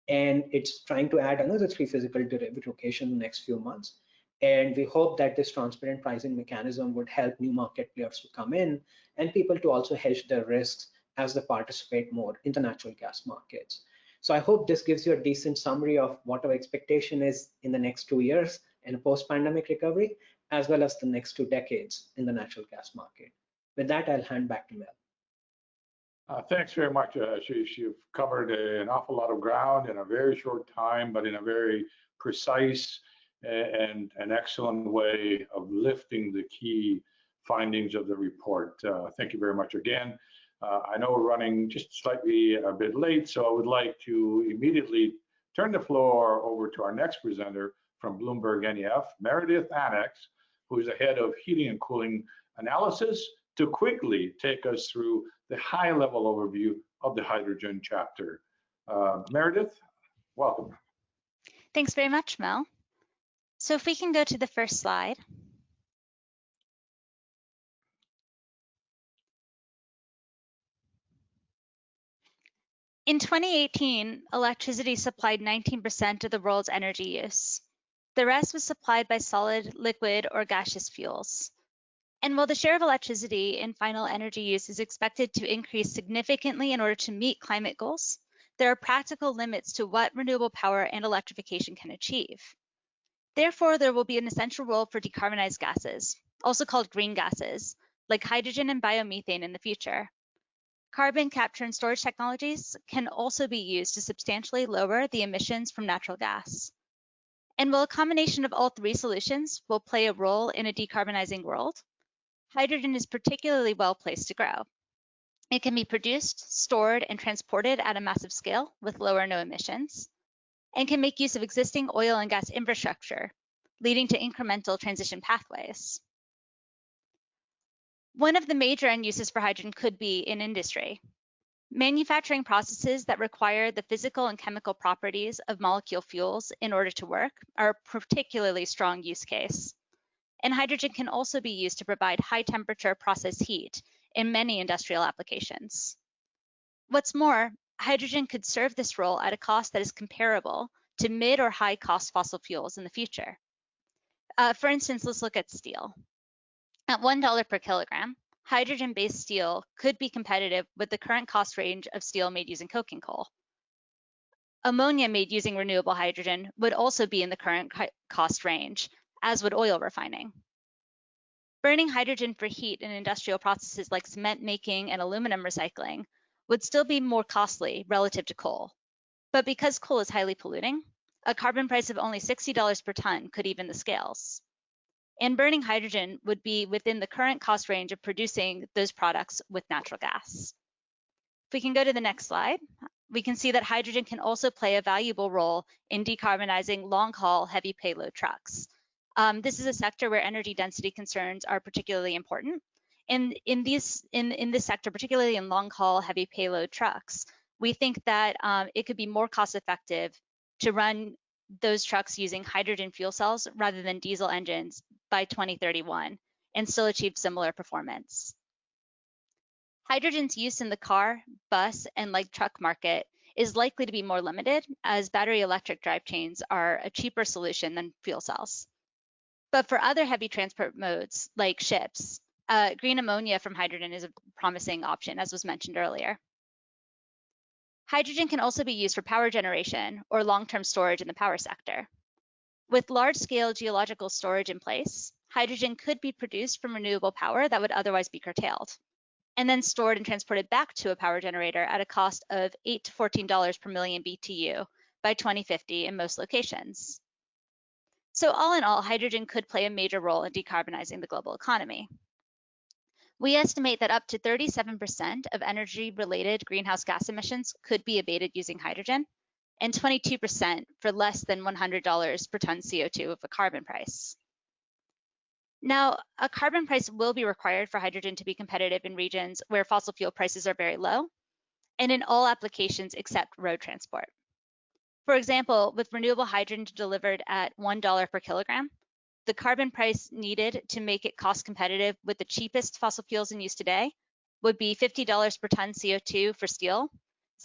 And it's trying to add another 3 physical delivery locations in the next few months. And we hope that this transparent pricing mechanism would help new market players to come in and people to also hedge their risks as they participate more in the natural gas markets. So I hope this gives you a decent summary of what our expectation is in the next 2 years in a post-pandemic recovery, as well as the next 2 decades in the natural gas market. With that, I'll hand back to Mel. Thanks very much, Ashish. You've covered an awful lot of ground in a very short time, but in a very precise and an excellent way of lifting the key findings of the report. Thank you very much again. I know we're running just slightly a bit late, so I would like to immediately turn the floor over to our next presenter from BloombergNEF, Meredith Annex, who is the head of heating and cooling analysis, to quickly take us through the high-level overview of the hydrogen chapter. Meredith, welcome. Thanks very much, Mel. So if we can go to the first slide. In 2018, electricity supplied 19% of the world's energy use. The rest was supplied by solid, liquid, or gaseous fuels. And while the share of electricity in final energy use is expected to increase significantly in order to meet climate goals, there are practical limits to what renewable power and electrification can achieve. Therefore, there will be an essential role for decarbonized gases, also called green gases, like hydrogen and biomethane in the future. Carbon capture and storage technologies can also be used to substantially lower the emissions from natural gas. And while a combination of all 3 solutions will play a role in a decarbonizing world, hydrogen is particularly well placed to grow. It can be produced, stored, and transported at a massive scale with low or no emissions, and can make use of existing oil and gas infrastructure, leading to incremental transition pathways. One of the major end uses for hydrogen could be in industry. Manufacturing processes that require the physical and chemical properties of molecule fuels in order to work are a particularly strong use case. And hydrogen can also be used to provide high temperature process heat in many industrial applications. What's more, hydrogen could serve this role at a cost that is comparable to mid or high cost fossil fuels in the future. For instance, let's look at steel. At $1 per kilogram, hydrogen-based steel could be competitive with the current cost range of steel made using coking coal. Ammonia made using renewable hydrogen would also be in the current cost range, as would oil refining. Burning hydrogen for heat in industrial processes like cement making and aluminum recycling would still be more costly relative to coal. But because coal is highly polluting, a carbon price of only $60 per ton could even the scales. And burning hydrogen would be within the current cost range of producing those products with natural gas. If we can go to the next slide, we can see that hydrogen can also play a valuable role in decarbonizing long-haul heavy payload trucks. This is a sector where energy density concerns are particularly important. And in this sector, particularly in long-haul heavy payload trucks, we think that it could be more cost-effective to run those trucks using hydrogen fuel cells rather than diesel engines by 2031 and still achieve similar performance. Hydrogen's use in the car, bus, and light truck market is likely to be more limited as battery electric drivetrains are a cheaper solution than fuel cells. But for other heavy transport modes like ships, green ammonia from hydrogen is a promising option, as was mentioned earlier. Hydrogen can also be used for power generation or long-term storage in the power sector. With large-scale geological storage in place, hydrogen could be produced from renewable power that would otherwise be curtailed, and then stored and transported back to a power generator at a cost of $8 to $14 per million BTU by 2050 in most locations. So all in all, hydrogen could play a major role in decarbonizing the global economy. We estimate that up to 37% of energy-related greenhouse gas emissions could be abated using hydrogen, and 22% for less than $100 per ton CO2 of a carbon price. Now, a carbon price will be required for hydrogen to be competitive in regions where fossil fuel prices are very low, and in all applications except road transport. For example, with renewable hydrogen delivered at $1 per kilogram, the carbon price needed to make it cost competitive with the cheapest fossil fuels in use today would be $50 per ton CO2 for steel,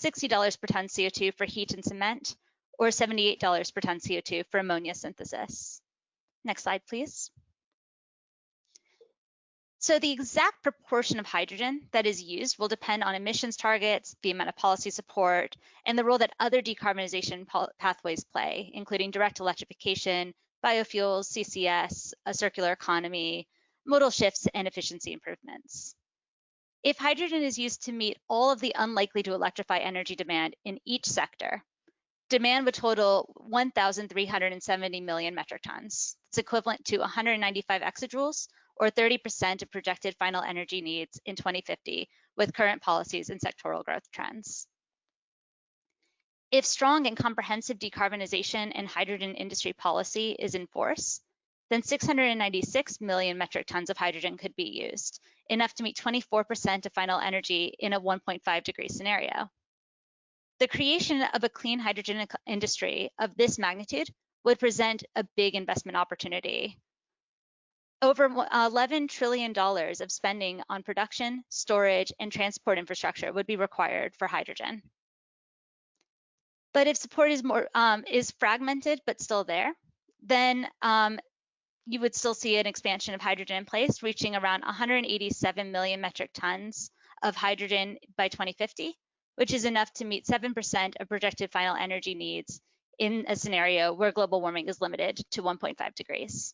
$60 per ton CO2 for heat and cement, or $78 per ton CO2 for ammonia synthesis. Next slide, please. So the exact proportion of hydrogen that is used will depend on emissions targets, the amount of policy support, and the role that other decarbonization pathways play, including direct electrification, biofuels, CCS, a circular economy, modal shifts, and efficiency improvements. If hydrogen is used to meet all of the unlikely to electrify energy demand in each sector, demand would total 1,370 million metric tons. It's equivalent to 195 exajoules, or 30% of projected final energy needs in 2050 with current policies and sectoral growth trends. If strong and comprehensive decarbonization and hydrogen industry policy is in force, then 696 million metric tons of hydrogen could be used, enough to meet 24% of final energy in a 1.5 degree scenario. The creation of a clean hydrogen industry of this magnitude would present a big investment opportunity. Over $11 trillion of spending on production, storage, and transport infrastructure would be required for hydrogen. But if support is fragmented but still there, then you would still see an expansion of hydrogen in place, reaching around 187 million metric tons of hydrogen by 2050, which is enough to meet 7% of projected final energy needs in a scenario where global warming is limited to 1.5 degrees.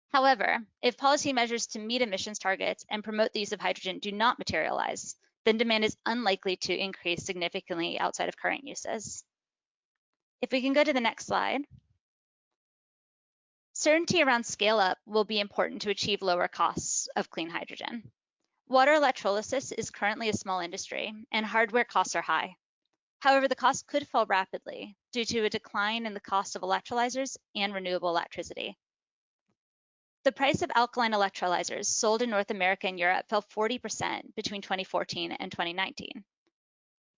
However, if policy measures to meet emissions targets and promote the use of hydrogen do not materialize, then demand is unlikely to increase significantly outside of current uses. If we can go to the next slide. Certainty around scale-up will be important to achieve lower costs of clean hydrogen. Water electrolysis is currently a small industry, and hardware costs are high. However, the cost could fall rapidly due to a decline in the cost of electrolyzers and renewable electricity. The price of alkaline electrolyzers sold in North America and Europe fell 40% between 2014 and 2019.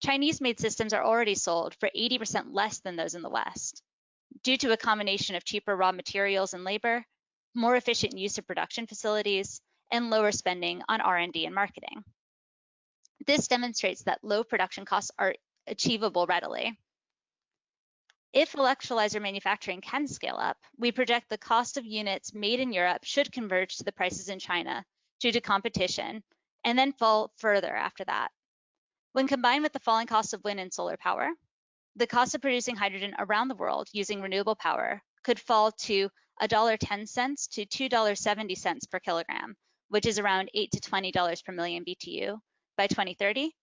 Chinese-made systems are already sold for 80% less than those in the West, due to a combination of cheaper raw materials and labor, more efficient use of production facilities, and lower spending on R&D and marketing. This demonstrates that low production costs are achievable readily. If electrolyzer manufacturing can scale up, we project the cost of units made in Europe should converge to the prices in China due to competition, and then fall further after that. When combined with the falling cost of wind and solar power, the cost of producing hydrogen around the world using renewable power could fall to $1.10 to $2.70 per kilogram, which is around $8 to $20 per million BTU by 2030,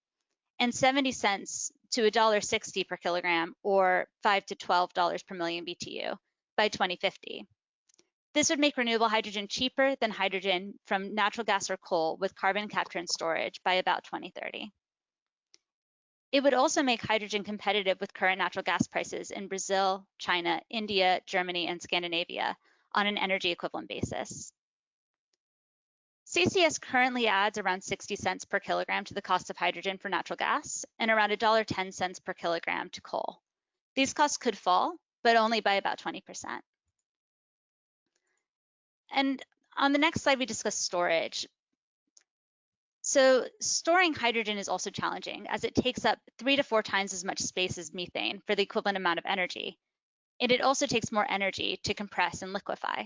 and 70 cents to $1.60 per kilogram, or $5 to $12 per million BTU by 2050. This would make renewable hydrogen cheaper than hydrogen from natural gas or coal with carbon capture and storage by about 2030. It would also make hydrogen competitive with current natural gas prices in Brazil, China, India, Germany, and Scandinavia on an energy equivalent basis. CCS currently adds around 60 cents per kilogram to the cost of hydrogen for natural gas and around $1.10 per kilogram to coal. These costs could fall, but only by about 20%. And on the next slide, we discuss storage. So storing hydrogen is also challenging, as it takes up 3 to 4 times as much space as methane for the equivalent amount of energy. And it also takes more energy to compress and liquefy.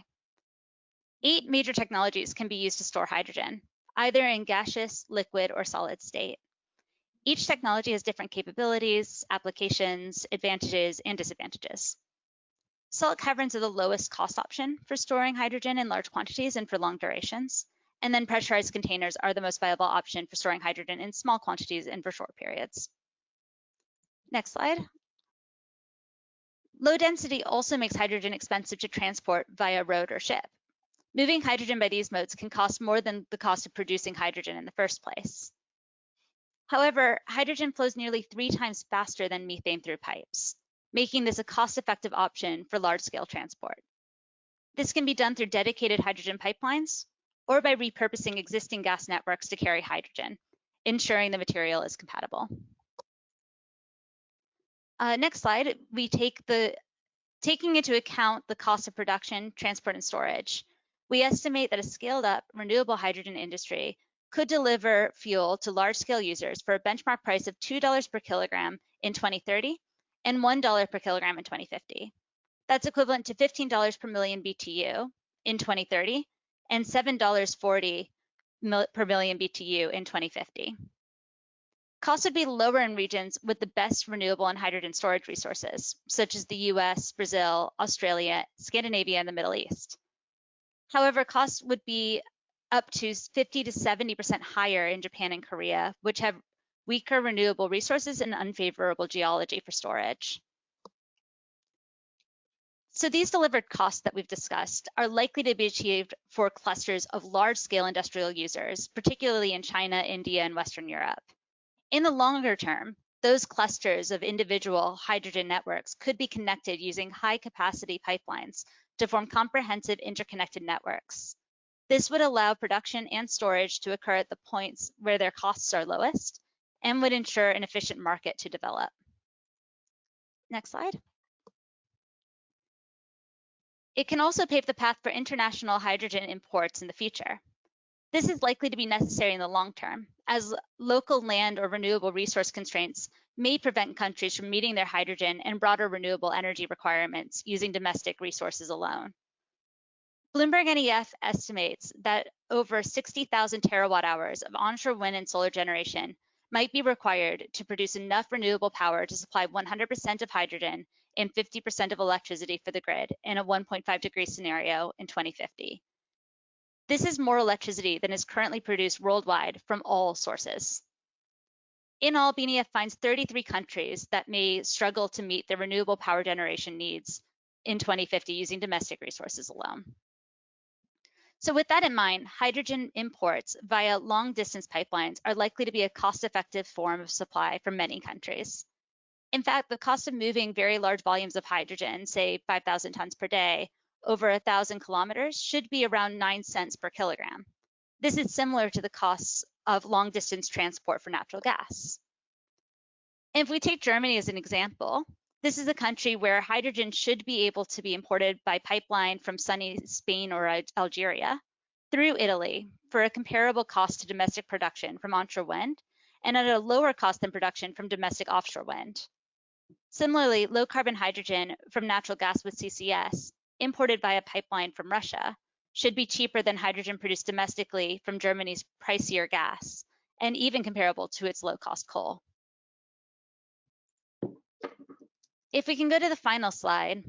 8 major technologies can be used to store hydrogen, either in gaseous, liquid, or solid state. Each technology has different capabilities, applications, advantages, and disadvantages. Salt caverns are the lowest cost option for storing hydrogen in large quantities and for long durations. And then pressurized containers are the most viable option for storing hydrogen in small quantities and for short periods. Next slide. Low density also makes hydrogen expensive to transport via road or ship. Moving hydrogen by these modes can cost more than the cost of producing hydrogen in the first place. However, hydrogen flows nearly 3 times faster than methane through pipes, making this a cost-effective option for large-scale transport. This can be done through dedicated hydrogen pipelines or by repurposing existing gas networks to carry hydrogen, ensuring the material is compatible. Next slide, we taking into account the cost of production, transport, and storage, we estimate that a scaled-up renewable hydrogen industry could deliver fuel to large-scale users for a benchmark price of $2 per kilogram in 2030 and $1 per kilogram in 2050. That's equivalent to $15 per million BTU in 2030 and $7.40 per million BTU in 2050. Costs would be lower in regions with the best renewable and hydrogen storage resources, such as the US, Brazil, Australia, Scandinavia, and the Middle East. However, costs would be up to 50 to 70% higher in Japan and Korea, which have weaker renewable resources and unfavorable geology for storage. So these delivered costs that we've discussed are likely to be achieved for clusters of large-scale industrial users, particularly in China, India, and Western Europe. In the longer term, those clusters of individual hydrogen networks could be connected using high-capacity pipelines to form comprehensive interconnected networks. This would allow production and storage to occur at the points where their costs are lowest and would ensure an efficient market to develop. Next slide. It can also pave the path for international hydrogen imports in the future. This is likely to be necessary in the long term, as local land or renewable resource constraints may prevent countries from meeting their hydrogen and broader renewable energy requirements using domestic resources alone. BloombergNEF estimates that over 60,000 terawatt hours of onshore wind and solar generation might be required to produce enough renewable power to supply 100% of hydrogen and 50% of electricity for the grid in a 1.5 degree scenario in 2050. This is more electricity than is currently produced worldwide from all sources. In all, BNEF finds 33 countries that may struggle to meet their renewable power generation needs in 2050 using domestic resources alone. So with that in mind, hydrogen imports via long-distance pipelines are likely to be a cost-effective form of supply for many countries. In fact, the cost of moving very large volumes of hydrogen, say 5,000 tons per day, over 1,000 kilometers should be around 9 cents per kilogram. This is similar to the costs of long-distance transport for natural gas. And if we take Germany as an example, this is a country where hydrogen should be able to be imported by pipeline from sunny Spain or Algeria through Italy for a comparable cost to domestic production from onshore wind and at a lower cost than production from domestic offshore wind. Similarly, low-carbon hydrogen from natural gas with CCS imported by a pipeline from Russia should be cheaper than hydrogen produced domestically from Germany's pricier gas, and even comparable to its low-cost coal. If we can go to the final slide,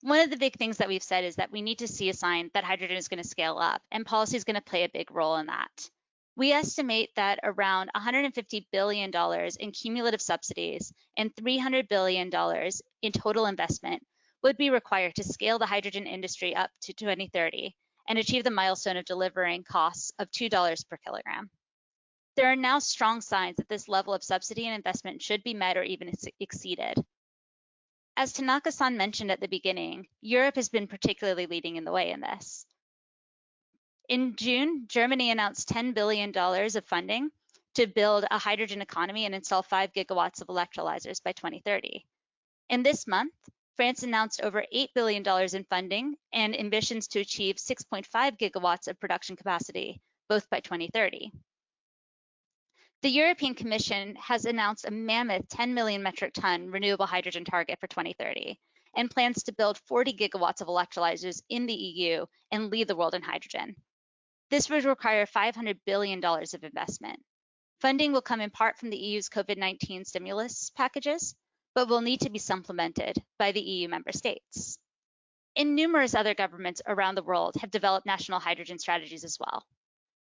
one of the big things that we've said is that we need to see a sign that hydrogen is going to scale up, and policy is going to play a big role in that. We estimate that around $150 billion in cumulative subsidies and $300 billion in total investment would be required to scale the hydrogen industry up to 2030 and achieve the milestone of delivering costs of $2 per kilogram. There are now strong signs that this level of subsidy and investment should be met or even exceeded. As Tanaka-san mentioned at the beginning, Europe has been particularly leading in the way in this. In June, Germany announced $10 billion of funding to build a hydrogen economy and install 5 gigawatts of electrolyzers by 2030. And this month, France announced over $8 billion in funding and ambitions to achieve 6.5 gigawatts of production capacity, both by 2030. The European Commission has announced a mammoth 10 million metric ton renewable hydrogen target for 2030 and plans to build 40 gigawatts of electrolyzers in the EU and lead the world in hydrogen. This would require $500 billion of investment. Funding will come in part from the EU's COVID-19 stimulus packages, but will need to be supplemented by the EU member states. And numerous other governments around the world have developed national hydrogen strategies as well.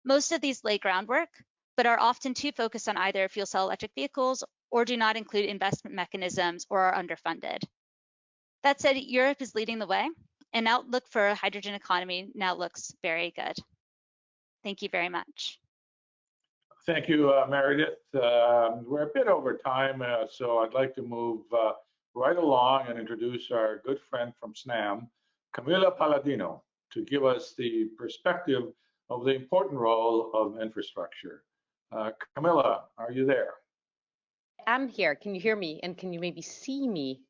Most of these lay groundwork, but are often too focused on either fuel cell electric vehicles or do not include investment mechanisms or are underfunded. That said, Europe is leading the way, and outlook for a hydrogen economy now looks very good. Thank you very much. Thank you, Meredith. We're a bit over time, so I'd like to move right along and introduce our good friend from SNAM, Camilla Paladino, to give us the perspective of the important role of infrastructure. Camilla, are you there? I'm here. Can you hear me? And can you maybe see me?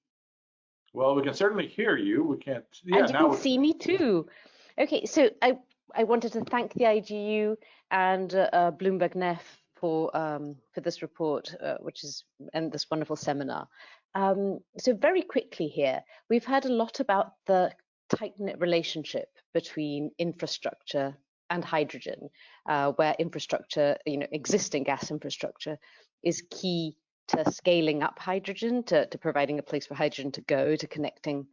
Well, we can certainly hear you. We can't. Yeah, and you now can see me too. Okay, so I wanted to thank the IGU and BloombergNEF for this report, and this wonderful seminar. So very quickly here, we've heard a lot about the tight-knit relationship between infrastructure and hydrogen, where infrastructure, existing gas infrastructure, is key to scaling up hydrogen, to providing a place for hydrogen to go, to connecting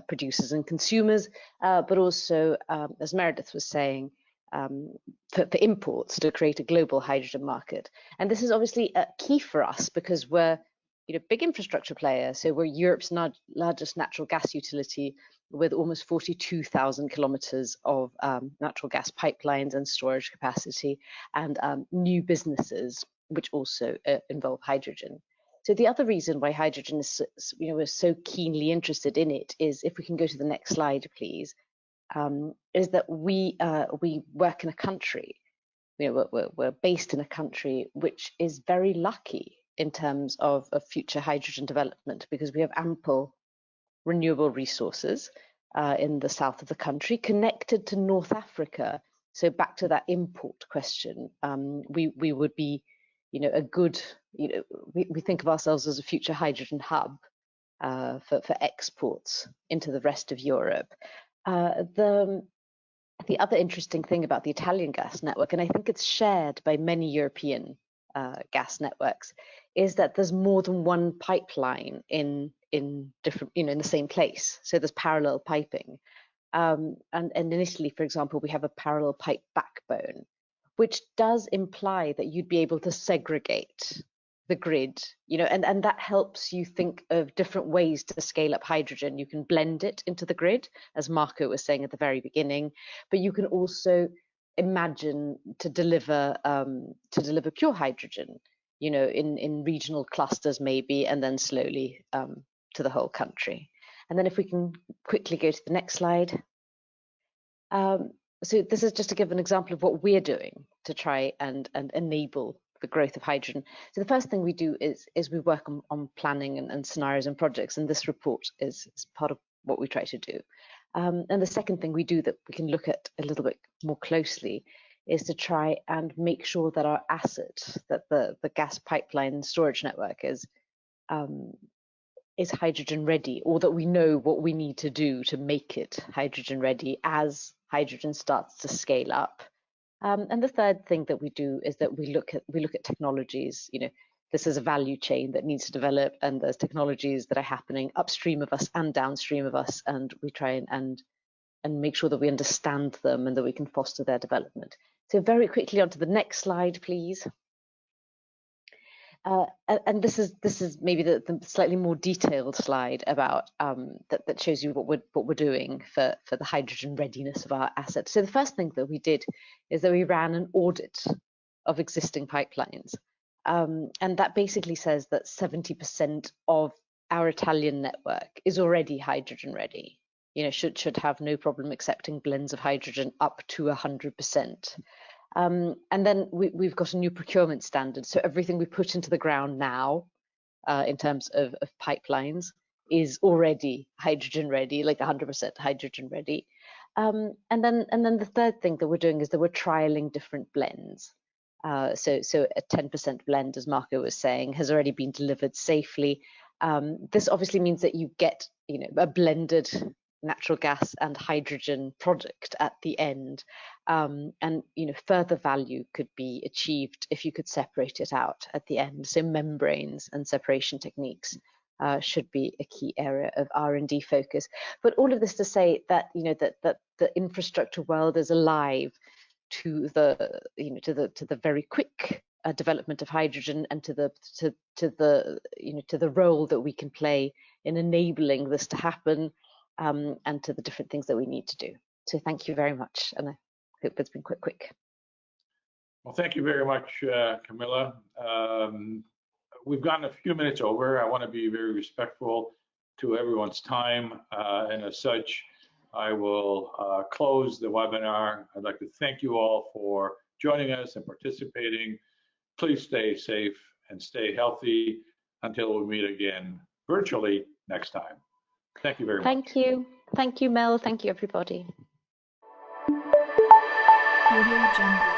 producers and consumers, but also, as Meredith was saying, for imports to create a global hydrogen market. And this is obviously key for us because we're big infrastructure player. So we're Europe's largest natural gas utility with almost 42,000 kilometers of natural gas pipelines and storage capacity, and new businesses which also involve hydrogen. So the other reason why hydrogen is, we're so keenly interested in it is, if we can go to the next slide, please, is that we work in a country, we're based in a country which is very lucky in terms of future hydrogen development, because we have ample renewable resources in the south of the country, connected to North Africa. So back to that import question, we would be, a good, we think of ourselves as a future hydrogen hub for exports into the rest of Europe. The other interesting thing about the Italian gas network, and I think it's shared by many European gas networks, is that there's more than one pipeline in different, in the same place. So there's parallel piping. And in Italy, for example, we have a parallel pipe backbone, which does imply that you'd be able to segregate the grid, and that helps you think of different ways to scale up hydrogen. You can blend it into the grid, as Marco was saying at the very beginning, but you can also imagine to deliver pure hydrogen, in regional clusters maybe, and then slowly to the whole country. And then if we can quickly go to the next slide. So this is just to give an example of what we're doing to try and enable the growth of hydrogen. So the first thing we do is we work on planning and scenarios and projects, and this report is part of what we try to do. And the second thing we do that we can look at a little bit more closely is to try and make sure that our asset, that the gas pipeline storage network is hydrogen ready, or that we know what we need to do to make it hydrogen ready as hydrogen starts to scale up. And the third thing that we do is that we look at technologies. This is a value chain that needs to develop, and there's technologies that are happening upstream of us and downstream of us, and we try and make sure that we understand them and that we can foster their development. So very quickly onto the next slide, please. And this is maybe the slightly more detailed slide about that shows you what we're doing for the hydrogen readiness of our assets. So the first thing that we did is that we ran an audit of existing pipelines, and that basically says that 70% of our Italian network is already hydrogen ready. Should have no problem accepting blends of hydrogen up to 100%. And then we've got a new procurement standard. So everything we put into the ground now, in terms of pipelines, is already hydrogen ready, like 100% hydrogen ready. And then the third thing that we're doing is that we're trialing different blends. So a 10% blend, as Marco was saying, has already been delivered safely. This obviously means that you get, a blended natural gas and hydrogen product at the end, and further value could be achieved if you could separate it out at the end. So membranes and separation techniques should be a key area of R&D focus. But all of this to say that that the infrastructure world is alive to the to the very quick development of hydrogen, and to the role that we can play in enabling this to happen, and to the different things that we need to do. So thank you very much, and I hope it's been quick. Well, thank you very much, Camilla. We've gotten a few minutes over. I want to be very respectful to everyone's time, and as such, I will close the webinar. I'd like to thank you all for joining us and participating. Please stay safe and stay healthy until we meet again virtually next time. Thank you very much. Thank you. Thank you, Mel. Thank you, everybody. Audio Jungle.